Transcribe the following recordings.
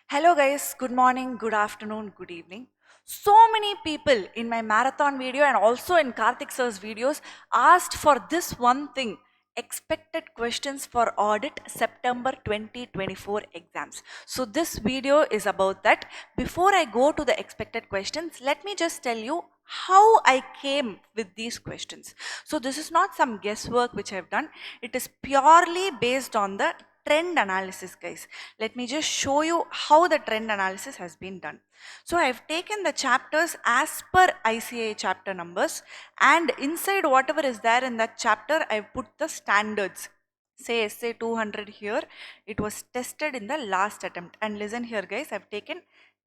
Hello guys, good morning, good afternoon, good evening. So many people in my marathon video and also in Karthik sir's videos asked for this one thing, expected questions for audit September 2024 exams. So this video is about that. Before I go to the expected questions, let me just tell you how I came with these questions. So this is not some guesswork which I've done. It is purely based on the trend analysis, guys. Let me just show you how the trend analysis has been done. So I've taken the chapters as per ICAI chapter numbers, and inside whatever is there in that chapter I've put the standards. Say essay 200 here, it was tested in the last attempt. And listen here guys, I've taken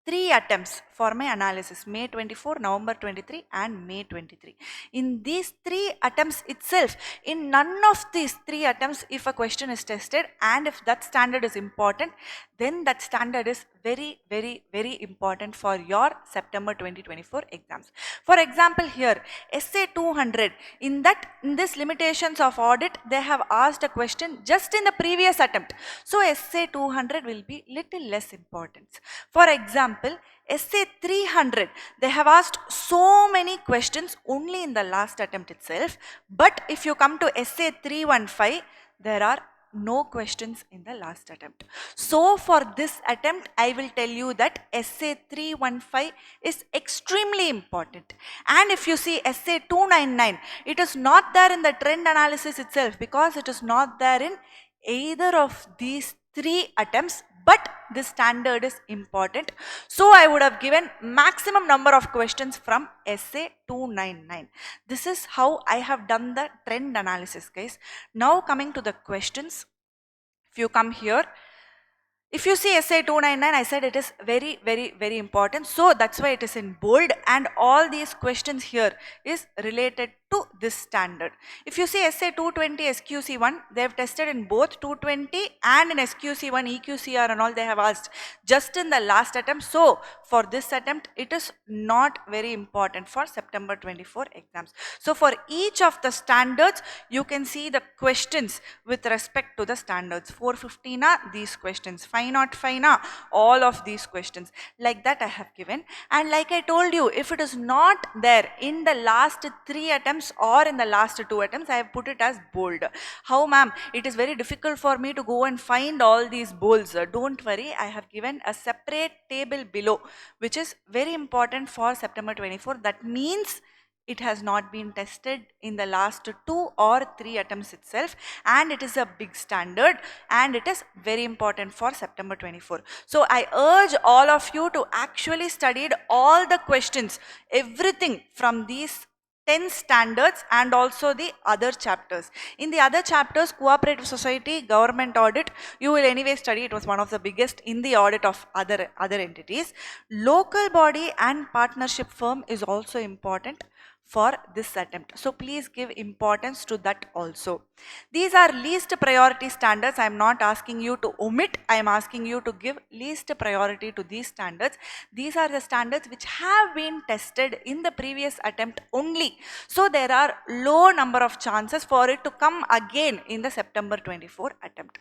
three attempts for my analysis: May 24, November 23 and May 23. In these three attempts itself, in none of these three attempts, if a question is tested and if that standard is important, then that standard is very important for your September 2024 exams. For example, here essay 200, in this limitations of audit, they have asked a question just in the previous attempt. So essay 200 will be little less important. For example, essay 300, they have asked so many questions only in the last attempt itself. But if you come to essay 315, there are no questions in the last attempt. So for this attempt, I will tell you that essay 315 is extremely important. And if you see essay 299, it is not there in the trend analysis itself because it is not there in either of these three attempts, but this standard is important. So I would have given maximum number of questions from essay 299. This is how I have done the trend analysis, guys. Now coming to the questions, if you come here, if you see essay 299, I said it is very important. So that's why it is in bold, and all these questions here is related to this standard. If you see essay 220 SQC1, they have tested in both 220 and in SQC1 EQCR and all they have asked just in the last attempt. So for this attempt, it is not very important for September 24 exams. So for each of the standards, you can see the questions with respect to the standards. 450 na these questions, 505 na all of these questions, like that I have given. And like I told you, if it is not there in the last three attempts or in the last two attempts, I have put it as bold. How ma'am, it is very difficult for me to go and find all these bolds. Don't worry, I have given a separate table below which is very important for September 24. That means it has not been tested in the last two or three attempts itself, and it is a big standard and it is very important for September 24. So I urge all of you to actually study all the questions, everything from these 10 standards and also the other chapters. In the other chapters, cooperative society, government audit, you will anyway study. It was one of the biggest in the audit of other entities. Local body and partnership firm is also important for this attempt. So please give importance to that also. These are least priority standards. I am not asking you to omit. I am asking you to give least priority to these standards. These are the standards which have been tested in the previous attempt only. So there are low number of chances for it to come again in the September 24 attempt.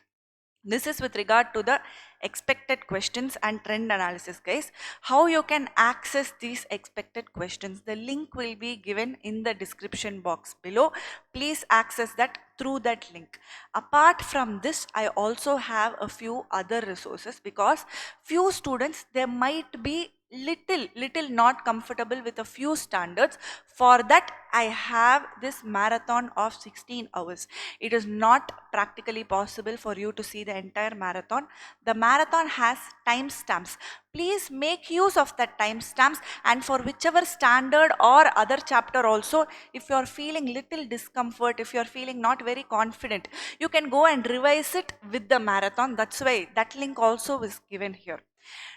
This is with regard to the expected questions and trend analysis, guys. How you can access these expected questions, the link will be given in the description box below. Please access that through that link. Apart from this, I also have a few other resources because few students, they might be little not comfortable with a few standards. For that, I have this marathon of 16 hours. It is not practically possible for you to see the entire marathon. The marathon has timestamps. Please make use of that timestamps, and for whichever standard or other chapter also, if you are feeling little discomfort, if you are feeling not very confident, you can go and revise it with the marathon. That's why that link also is given here.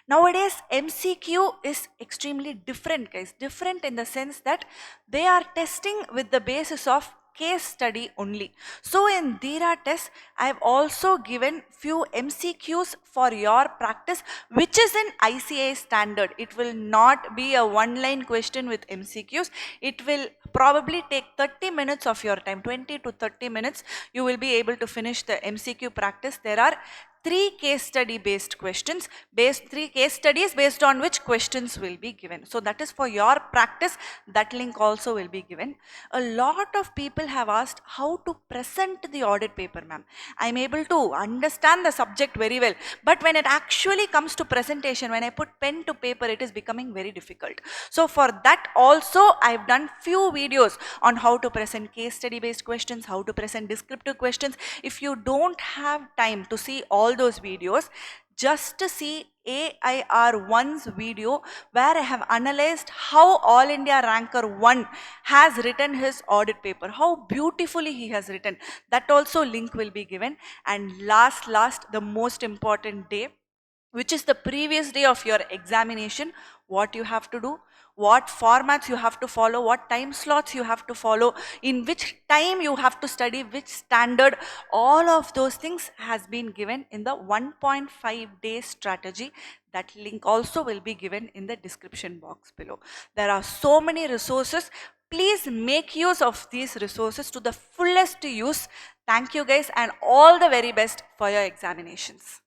Nowadays, MCQ is extremely different, guys. Different in the sense that they are testing with the basis of case study only. So in DIRA test, I have also given few MCQs for your practice, which is in ICAI standard. It will not be a one-line question with MCQs. It will probably take 30 minutes of your time, 20 to 30 minutes. You will be able to finish the MCQ practice. There are 3 case study based questions, 3 case studies based on which questions will be given. So that is for your practice. That link also will be given. A lot of people have asked how to present the audit paper, ma'am. I'm able to understand the subject very well, but when it actually comes to presentation, when I put pen to paper, it is becoming very difficult. So for that also, I've done few videos on how to present case study based questions, how to present descriptive questions. If you don't have time to see all those videos, just to see AIR1's video where I have analyzed how All India Ranker 1 has written his audit paper, how beautifully he has written. That also link will be given. And last, the most important day, which is the previous day of your examination, what you have to do, what formats you have to follow, what time slots you have to follow, in which time you have to study, which standard, all of those things has been given in the 1.5 day strategy. That link also will be given in the description box below. There are so many resources. Please make use of these resources to the fullest use. Thank you guys, and all the very best for your examinations.